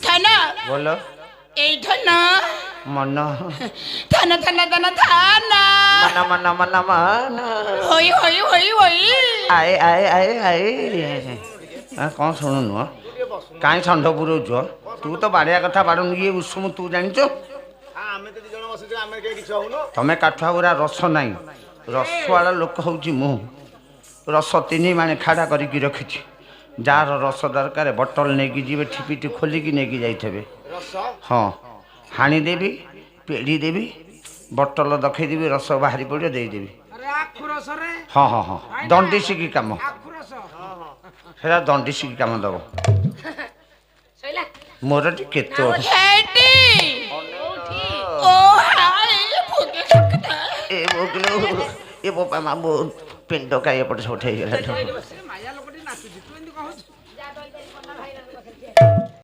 থানা বলো এই থানা মন থানা থানা থানা থানা মনা মনা মনা মনা হই হই হই হই ଆଏ ଆଏ ଆଏ ଆଏ କ'ଣ ଶୁଣୁନୁ କାହିଁ ଷଣ୍ଢ ପୁରଉଛ ତୁ ତ ବାଡ଼ିଆ କଥା ବାଡ଼ୁନି ଇଏ ଉଷୁମ ତୁ ଜାଣିଛୁ ତମେ କାଠୁଆ ଗୁରା ରସ ନାହିଁ ରସୱାଳ ଲୋକ ହେଉଛି ମୁଁ ରସ 3 ମାଣେ ଖାଡ଼ା କରିକି ରଖିଛି ଯାହାର ରସ ଦରକାର ବଟଲ ନେଇକି ଯିବେ ଠିପିଟି ଖୋଲିକି ନେଇକି ଯାଇଥିବେ ହଁ ହାଣିଦେବି ପେଡ଼ି ଦେବି ବଟଲ ଦେଖେଇଦେବି ରସ ବାହାରି ପଡ଼ିବ ଦେଇଦେବି ହଁ ହଁ ହଁ ଦଣ୍ଡିଶିକି କାମ ସେଟା ଦଣ୍ଡିଶିକି କାମ ଦେବ ମୋର ଟିକେ ତ ଏ ବୋକିଲୋ ଏ ବୋପା ମା ମୋ ପିଣ୍ଡ କାଇ ଏପଟେ ସେପଟେ ହେଇଗଲା